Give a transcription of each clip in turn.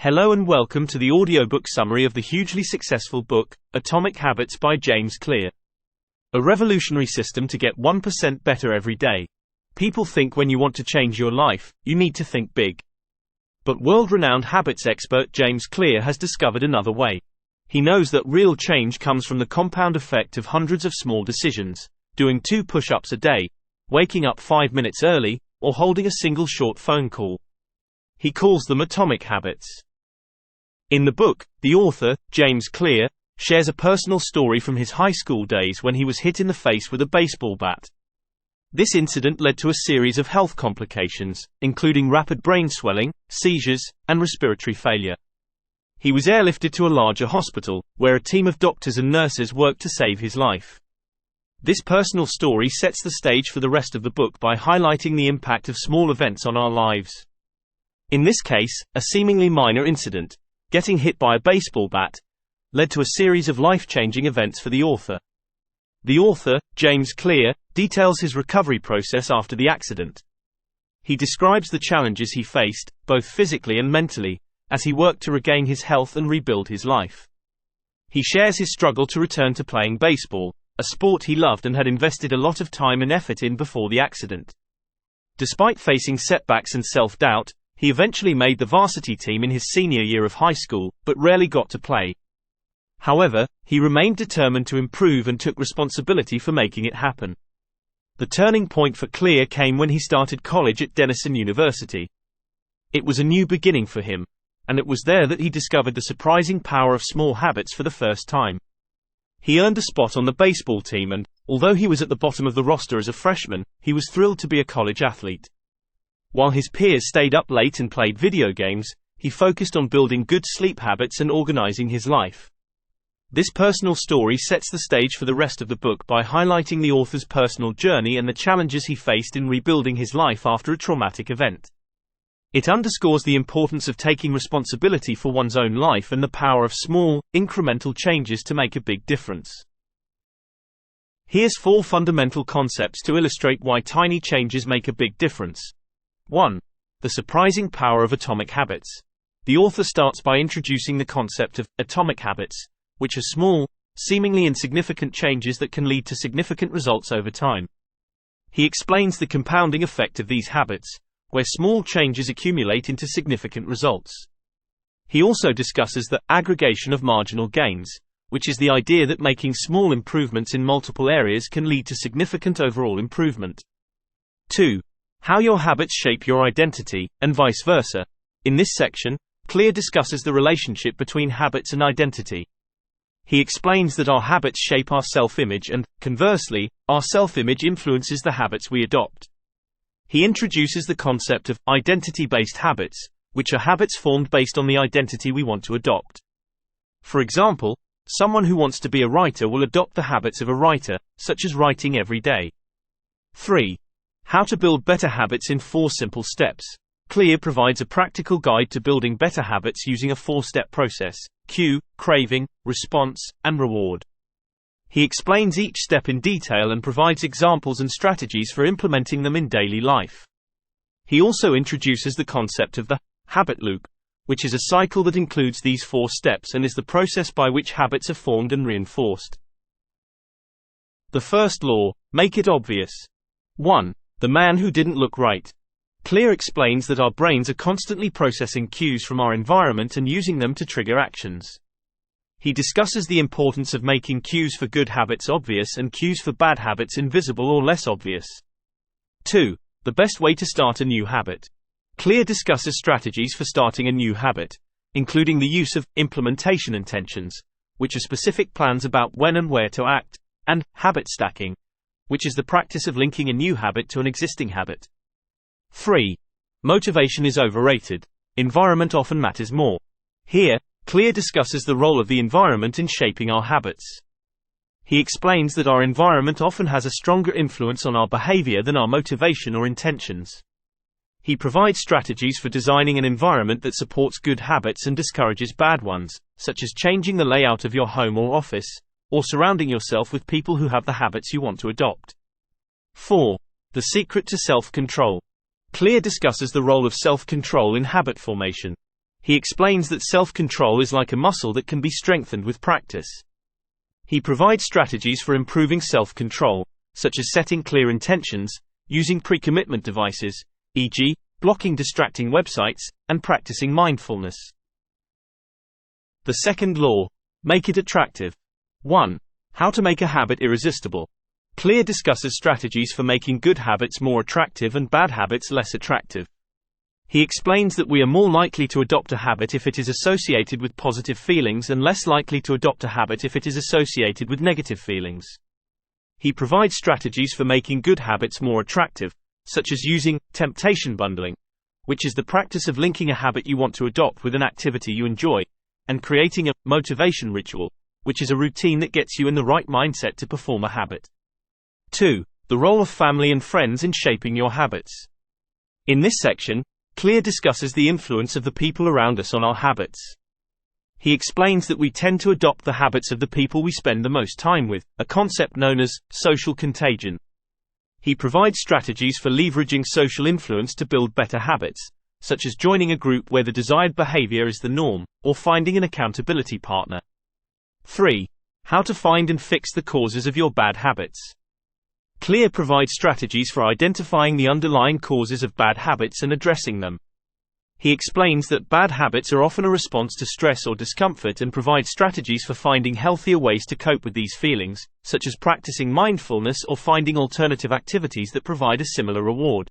Hello and welcome to the audiobook summary of the hugely successful book, Atomic Habits by James Clear. A revolutionary system to get 1% better every day. People think when you want to change your life, you need to think big. But world-renowned habits expert James Clear has discovered another way. He knows that real change comes from the compound effect of hundreds of small decisions, doing 2 push-ups a day, waking up 5 minutes early, or holding a single short phone call. He calls them atomic habits. In the book, the author, James Clear, shares a personal story from his high school days when he was hit in the face with a baseball bat. This incident led to a series of health complications, including rapid brain swelling, seizures, and respiratory failure. He was airlifted to a larger hospital, where a team of doctors and nurses worked to save his life. This personal story sets the stage for the rest of the book by highlighting the impact of small events on our lives. In this case, a seemingly minor incident, getting hit by a baseball bat, led to a series of life-changing events for the author. The author, James Clear, details his recovery process after the accident. He describes the challenges he faced, both physically and mentally, as he worked to regain his health and rebuild his life. He shares his struggle to return to playing baseball, a sport he loved and had invested a lot of time and effort in before the accident. Despite facing setbacks and self-doubt, he eventually made the varsity team in his senior year of high school, but rarely got to play. However, he remained determined to improve and took responsibility for making it happen. The turning point for Clear came when he started college at Denison University. It was a new beginning for him, and it was there that he discovered the surprising power of small habits for the first time. He earned a spot on the baseball team and, although he was at the bottom of the roster as a freshman, he was thrilled to be a college athlete. While his peers stayed up late and played video games, he focused on building good sleep habits and organizing his life. This personal story sets the stage for the rest of the book by highlighting the author's personal journey and the challenges he faced in rebuilding his life after a traumatic event. It underscores the importance of taking responsibility for one's own life and the power of small, incremental changes to make a big difference. Here's 4 fundamental concepts to illustrate why tiny changes make a big difference. 1. The surprising power of atomic habits. The author starts by introducing the concept of atomic habits, which are small, seemingly insignificant changes that can lead to significant results over time. He explains the compounding effect of these habits, where small changes accumulate into significant results. He also discusses the aggregation of marginal gains, which is the idea that making small improvements in multiple areas can lead to significant overall improvement. 2. How your habits shape your identity, and vice versa. In this section, Clear discusses the relationship between habits and identity. He explains that our habits shape our self-image and, conversely, our self-image influences the habits we adopt. He introduces the concept of identity-based habits, which are habits formed based on the identity we want to adopt. For example, someone who wants to be a writer will adopt the habits of a writer, such as writing every day. 3. How to build better habits in 4 simple steps. Clear provides a practical guide to building better habits using a 4-step process: cue, craving, response, and reward. He explains each step in detail and provides examples and strategies for implementing them in daily life. He also introduces the concept of the habit loop, which is a cycle that includes these 4 steps and is the process by which habits are formed and reinforced. The first law: make it obvious. 1. The man who didn't look right. Clear explains that our brains are constantly processing cues from our environment and using them to trigger actions. He discusses the importance of making cues for good habits obvious and cues for bad habits invisible or less obvious. 2. The best way to start a new habit. Clear discusses strategies for starting a new habit, including the use of implementation intentions, which are specific plans about when and where to act, and habit stacking, which is the practice of linking a new habit to an existing habit. 3. Motivation is overrated. Environment often matters more. Here, Clear discusses the role of the environment in shaping our habits. He explains that our environment often has a stronger influence on our behavior than our motivation or intentions. He provides strategies for designing an environment that supports good habits and discourages bad ones, such as changing the layout of your home or office, or surrounding yourself with people who have the habits you want to adopt. 4. The secret to self-control. Clear discusses the role of self-control in habit formation. He explains that self-control is like a muscle that can be strengthened with practice. He provides strategies for improving self-control, such as setting clear intentions, using pre-commitment devices, e.g., blocking distracting websites, and practicing mindfulness. The second law: make it attractive. 1. How to make a habit irresistible. Clear discusses strategies for making good habits more attractive and bad habits less attractive. He explains that we are more likely to adopt a habit if it is associated with positive feelings and less likely to adopt a habit if it is associated with negative feelings. He provides strategies for making good habits more attractive, such as using temptation bundling, which is the practice of linking a habit you want to adopt with an activity you enjoy, and creating a motivation ritual, which is a routine that gets you in the right mindset to perform a habit. 2. The role of family and friends in shaping your habits. In this section, Clear discusses the influence of the people around us on our habits. He explains that we tend to adopt the habits of the people we spend the most time with, a concept known as social contagion. He provides strategies for leveraging social influence to build better habits, such as joining a group where the desired behavior is the norm, or finding an accountability partner. 3. How to find and fix the causes of your bad habits. Clear provides strategies for identifying the underlying causes of bad habits and addressing them. He explains that bad habits are often a response to stress or discomfort and provides strategies for finding healthier ways to cope with these feelings, such as practicing mindfulness or finding alternative activities that provide a similar reward.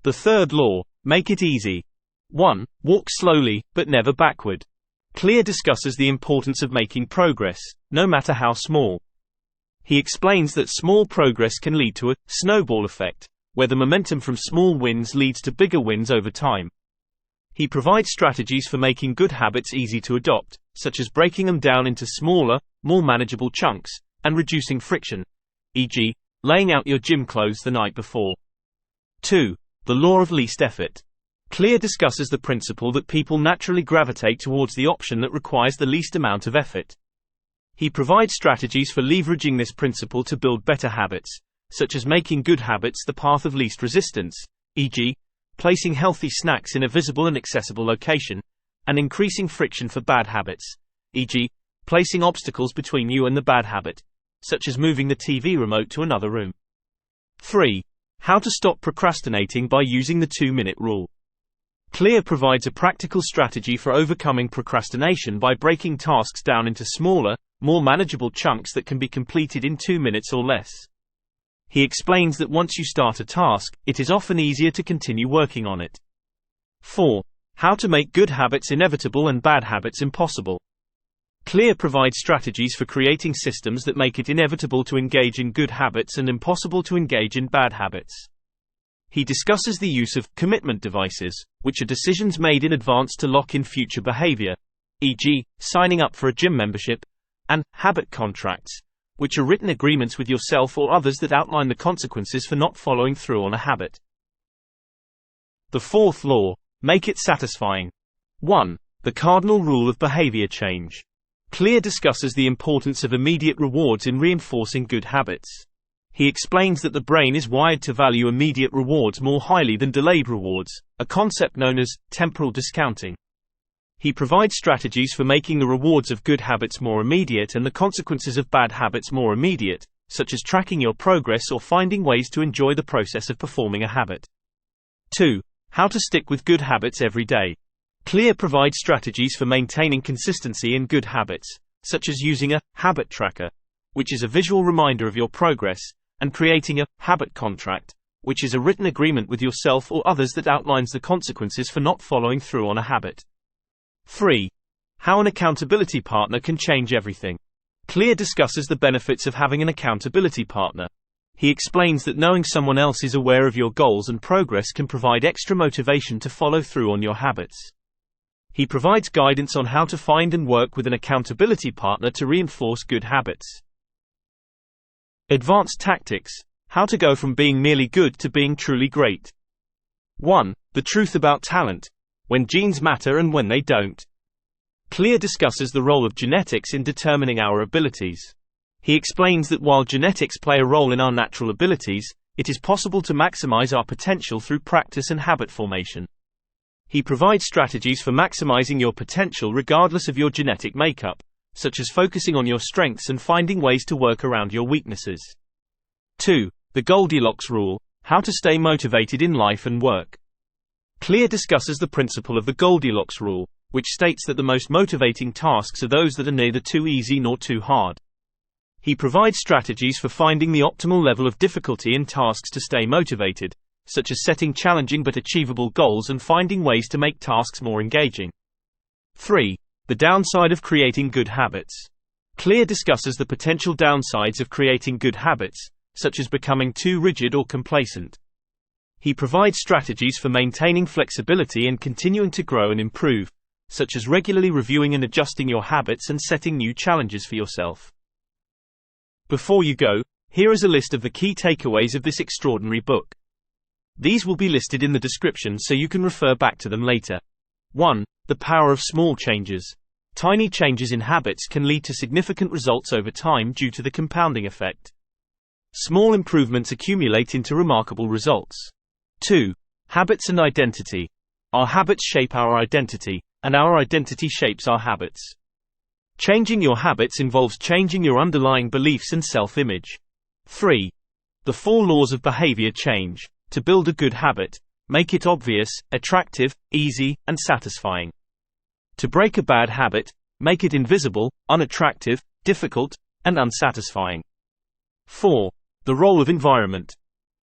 The third law: make it easy. 1. Walk slowly, but never backward. Clear discusses the importance of making progress, no matter how small. He explains that small progress can lead to a snowball effect, where the momentum from small wins leads to bigger wins over time. He provides strategies for making good habits easy to adopt, such as breaking them down into smaller, more manageable chunks, and reducing friction, e.g., laying out your gym clothes the night before. 2. The law of least effort. Clear discusses the principle that people naturally gravitate towards the option that requires the least amount of effort. He provides strategies for leveraging this principle to build better habits, such as making good habits the path of least resistance, e.g., placing healthy snacks in a visible and accessible location, and increasing friction for bad habits, e.g., placing obstacles between you and the bad habit, such as moving the TV remote to another room. 3. How to stop procrastinating by using the 2-minute rule. Clear provides a practical strategy for overcoming procrastination by breaking tasks down into smaller, more manageable chunks that can be completed in 2 minutes or less. He explains that once you start a task, it is often easier to continue working on it. 4. How to make good habits inevitable and bad habits impossible. Clear provides strategies for creating systems that make it inevitable to engage in good habits and impossible to engage in bad habits. He discusses the use of commitment devices, which are decisions made in advance to lock in future behavior, e.g., signing up for a gym membership, and habit contracts, which are written agreements with yourself or others that outline the consequences for not following through on a habit. The fourth law: make it satisfying. 1. The cardinal rule of behavior change. Clear discusses the importance of immediate rewards in reinforcing good habits. He explains that the brain is wired to value immediate rewards more highly than delayed rewards, a concept known as temporal discounting. He provides strategies for making the rewards of good habits more immediate and the consequences of bad habits more immediate, such as tracking your progress or finding ways to enjoy the process of performing a habit. 2. How to stick with good habits every day. Clear provides strategies for maintaining consistency in good habits, such as using a habit tracker, which is a visual reminder of your progress, and creating a habit contract, which is a written agreement with yourself or others that outlines the consequences for not following through on a habit. 3. How an accountability partner can change everything. Clear discusses the benefits of having an accountability partner. He explains that knowing someone else is aware of your goals and progress can provide extra motivation to follow through on your habits. He provides guidance on how to find and work with an accountability partner to reinforce good habits. Advanced tactics: how to go from being merely good to being truly great. 1. The truth about talent: when genes matter and when they don't. Clear discusses the role of genetics in determining our abilities. He explains that while genetics play a role in our natural abilities, it is possible to maximize our potential through practice and habit formation. He provides strategies for maximizing your potential regardless of your genetic makeup, such as focusing on your strengths and finding ways to work around your weaknesses. 2. The Goldilocks Rule: How to Stay Motivated in Life and Work. Clear discusses the principle of the Goldilocks Rule, which states that the most motivating tasks are those that are neither too easy nor too hard. He provides strategies for finding the optimal level of difficulty in tasks to stay motivated, such as setting challenging but achievable goals and finding ways to make tasks more engaging. 3. The Downside of Creating Good Habits. Clear discusses the potential downsides of creating good habits, such as becoming too rigid or complacent. He provides strategies for maintaining flexibility and continuing to grow and improve, such as regularly reviewing and adjusting your habits and setting new challenges for yourself. Before you go, here is a list of the key takeaways of this extraordinary book. These will be listed in the description so you can refer back to them later. 1. The power of small changes. Tiny changes in habits can lead to significant results over time due to the compounding effect. Small improvements accumulate into remarkable results. 2. Habits and identity. Our habits shape our identity, and our identity shapes our habits. Changing your habits involves changing your underlying beliefs and self-image. 3. The 4 laws of behavior change. To build a good habit, make it obvious, attractive, easy, and satisfying. To break a bad habit, make it invisible, unattractive, difficult, and unsatisfying. 4. The role of environment.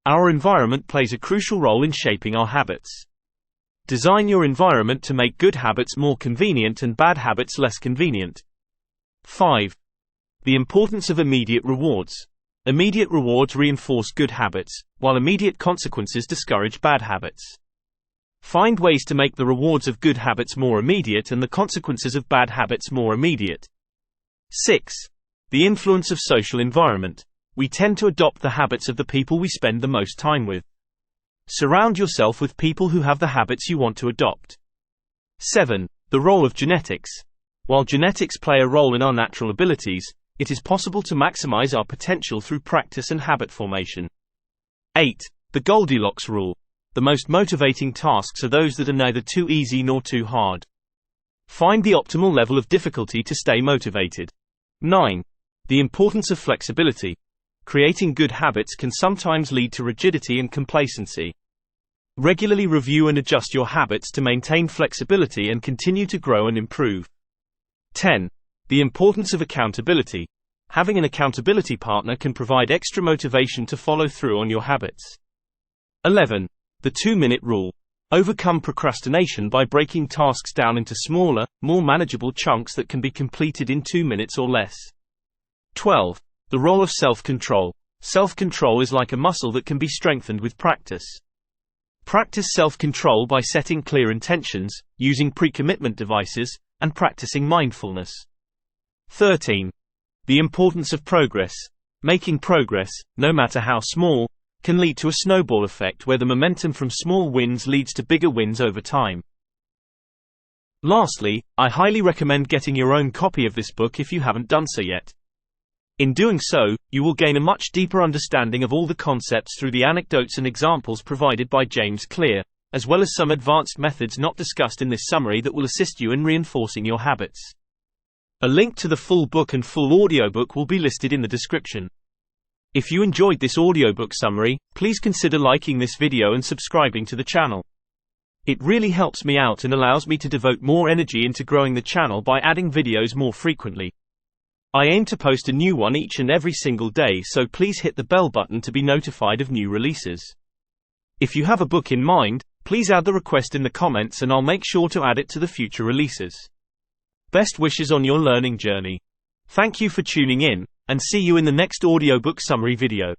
Our environment plays a crucial role in shaping our habits. Design your environment to make good habits more convenient and bad habits less convenient. 5. The importance of immediate rewards. Immediate rewards reinforce good habits, while immediate consequences discourage bad habits. Find ways to make the rewards of good habits more immediate and the consequences of bad habits more immediate. 6. The influence of social environment. We tend to adopt the habits of the people we spend the most time with. Surround yourself with people who have the habits you want to adopt. 7. The role of genetics. While genetics play a role in our natural abilities, it is possible to maximize our potential through practice and habit formation. 8. The Goldilocks Rule. The most motivating tasks are those that are neither too easy nor too hard. Find the optimal level of difficulty to stay motivated. 9. The importance of flexibility. Creating good habits can sometimes lead to rigidity and complacency. Regularly review and adjust your habits to maintain flexibility and continue to grow and improve. 10. The importance of accountability. Having an accountability partner can provide extra motivation to follow through on your habits. 11. The 2-minute rule. Overcome procrastination by breaking tasks down into smaller, more manageable chunks that can be completed in 2 minutes or less. 12. The role of self-control. Self-control is like a muscle that can be strengthened with practice. Practice self-control by setting clear intentions, using pre-commitment devices, and practicing mindfulness. 13. The importance of progress. Making progress, no matter how small, can lead to a snowball effect where the momentum from small wins leads to bigger wins over time. Lastly, I highly recommend getting your own copy of this book if you haven't done so yet. In doing so, you will gain a much deeper understanding of all the concepts through the anecdotes and examples provided by James Clear, as well as some advanced methods not discussed in this summary that will assist you in reinforcing your habits. A link to the full book and full audiobook will be listed in the description. If you enjoyed this audiobook summary, please consider liking this video and subscribing to the channel. It really helps me out and allows me to devote more energy into growing the channel by adding videos more frequently. I aim to post a new one each and every single day, so please hit the bell button to be notified of new releases. If you have a book in mind, please add the request in the comments and I'll make sure to add it to the future releases. Best wishes on your learning journey. Thank you for tuning in, and see you in the next audiobook summary video.